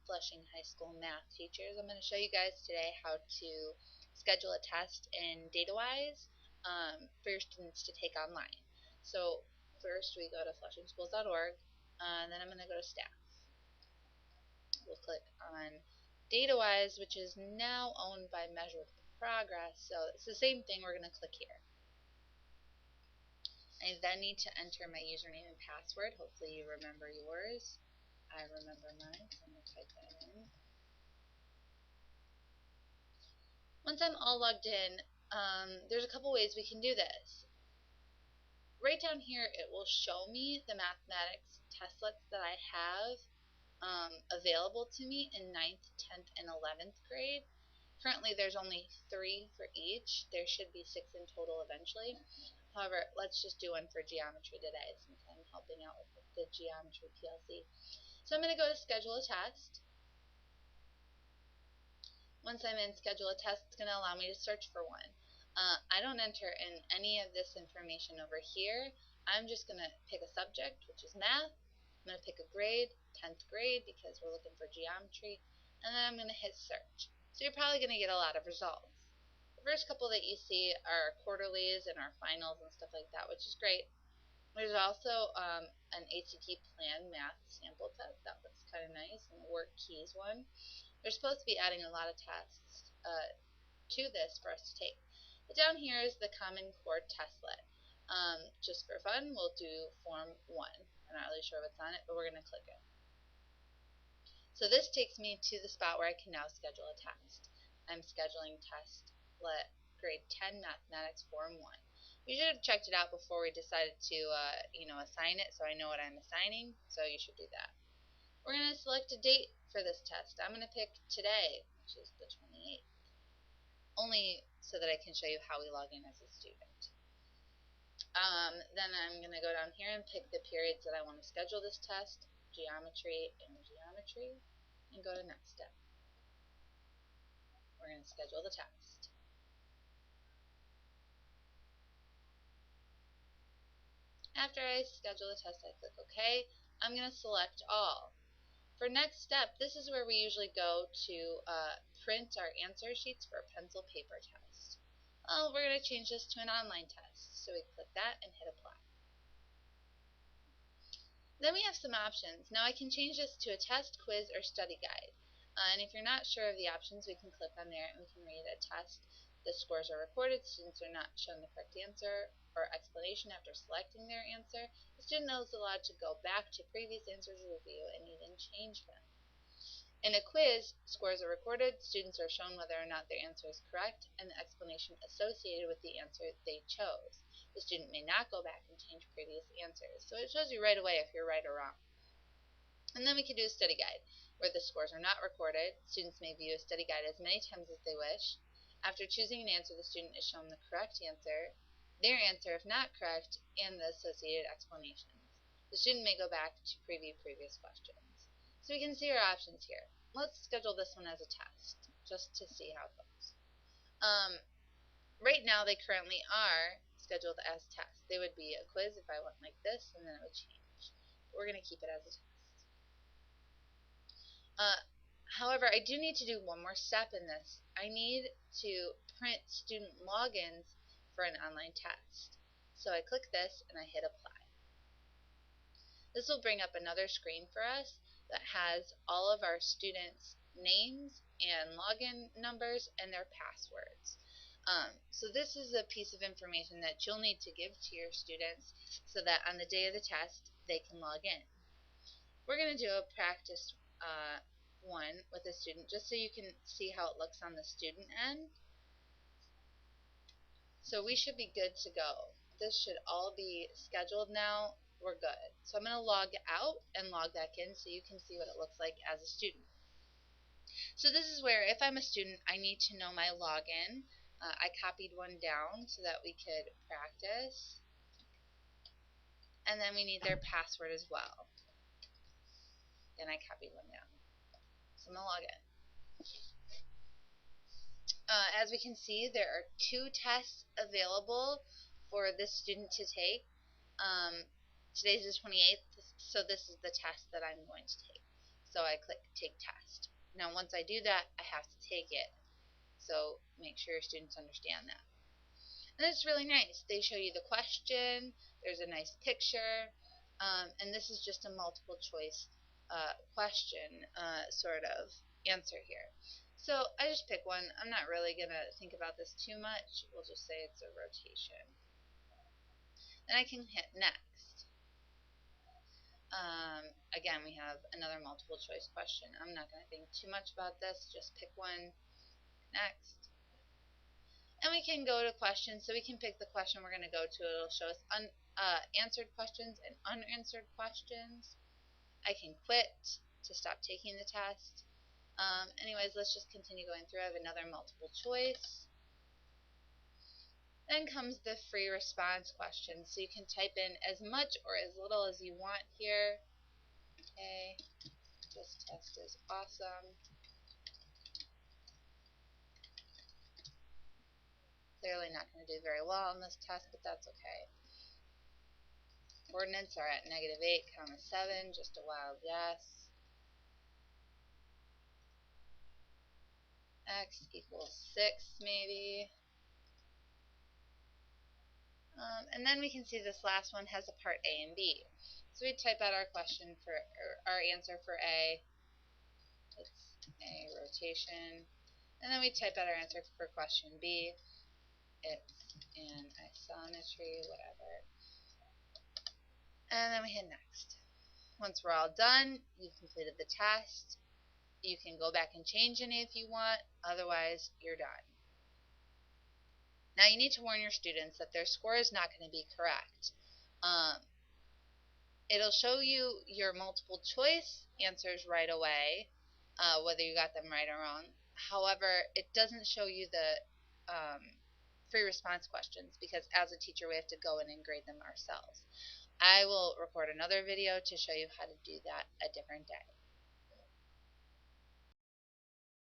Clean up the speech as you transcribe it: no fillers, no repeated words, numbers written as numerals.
Flushing High School math teachers. I'm going to show you guys today how to schedule a test in Datawise for your students to take online. So first we go to flushingschools.org, and then I'm going to go to staff. We'll click on Datawise, which is now owned by Measure Progress, so it's the same thing. We're going to click here. I then need to enter my username and password. Hopefully you remember yours. I remember mine, so I'm going to type that in. Once I'm all logged in, there's a couple ways we can do this. Right down here, it will show me the mathematics testlets that I have available to me in 9th, 10th, and 11th grade. Currently, there's only 3 for each. There should be 6 in total eventually. However, let's just do one for geometry today since I'm helping out with the geometry PLC. So I'm going to go to schedule a test. Once I'm in schedule a test, it's going to allow me to search for one. I don't enter in any of this information over here. I'm just going to pick a subject, which is math. I'm going to pick a grade, 10th grade, because we're looking for geometry, and then I'm going to hit search. So you're probably going to get a lot of results. The first couple that you see are quarterlies and our finals and stuff like that, which is great. There's also an ACT Plan math sample test. That looks kind of nice, and the work keys one. They're supposed to be adding a lot of tests to this for us to take. But down here is the Common Core testlet. Just for fun, we'll do Form 1. I'm not really sure what's on it, but we're going to click it. So this takes me to the spot where I can now schedule a test. I'm scheduling testlet grade 10 mathematics Form 1. We should have checked it out before we decided to assign it, so I know what I'm assigning, so you should do that. We're going to select a date for this test. I'm going to pick today, which is the 28th, only so that I can show you how we log in as a student. Then I'm going to go down here and pick the periods that I want to schedule this test, geometry, and go to next step. We're going to schedule the test. After I schedule the test, I click OK. I'm going to select all. For next step, this is where we usually go to print our answer sheets for a pencil paper test. Well, we're going to change this to an online test. So we click that and hit apply. Then we have some options. Now I can change this to a test, quiz, or study guide. And if you're not sure of the options, we can click on there and we can read a test. The scores are recorded, students are not shown the correct answer or explanation after selecting their answer. The student is allowed to go back to previous answers review and even change them. In a quiz, scores are recorded, students are shown whether or not their answer is correct, and the explanation associated with the answer they chose. The student may not go back and change previous answers, so it shows you right away if you're right or wrong. And then we can do a study guide, where the scores are not recorded. Students may view a study guide as many times as they wish. After choosing an answer, the student is shown the correct answer, their answer if not correct, and the associated explanations. The student may go back to preview previous questions. So we can see our options here. Let's schedule this one as a test, just to see how it goes. Right now, they currently are scheduled as tests. They would be a quiz if I went like this, and then it would change. But we're going to keep it as a test. However, I do need to do one more step in this. I need to print student logins for an online test. So I click this and I hit apply. This will bring up another screen for us that has all of our students' names and login numbers and their passwords. So this is a piece of information that you'll need to give to your students so that on the day of the test they can log in. We're going to do a practice one with a student just so you can see how it looks on the student end. So we should be good to go. This should all be scheduled now. We're good. So I'm going to log out and log back in so you can see what it looks like as a student. So this is where if I'm a student, I need to know my login. I copied one down so that we could practice. And then we need their password as well. And I copied one down. So I'm going to log in. As we can see, there are 2 tests available for this student to take. Today's the 28th, so this is the test that I'm going to take. So I click take test. Now once I do that, I have to take it. So make sure your students understand that. And it's really nice. They show you the question, there's a nice picture, and this is just a multiple choice question sort of answer here. So I just pick one. I'm not really going to think about this too much. We'll just say it's a rotation. Then I can hit next. Again, we have another multiple choice question. I'm not going to think too much about this. Just pick one. Next. And we can go to questions, so we can pick the question we're going to go to. It'll show us answered questions and unanswered questions. I can quit to stop taking the test. Anyways, let's just continue going through. I have another multiple choice. Then comes the free response question. So you can type in as much or as little as you want here. Okay, this test is awesome. Clearly not going to do very well on this test, but that's okay. Coordinates are at -8, 7, just a wild guess. X equals 6, maybe. And then we can see this last one has a part A and B. So we type out our question for, or our answer for A. It's a rotation. And then we type out our answer for question B. It's an isometry, whatever. And then we hit next. Once we're all done, you've completed the test. You can go back and change any if you want, otherwise you're done. Now you need to warn your students that their score is not going to be correct. It'll show you your multiple choice answers right away, whether you got them right or wrong. However, it doesn't show you the free response questions because as a teacher we have to go in and grade them ourselves. I will record another video to show you how to do that a different day.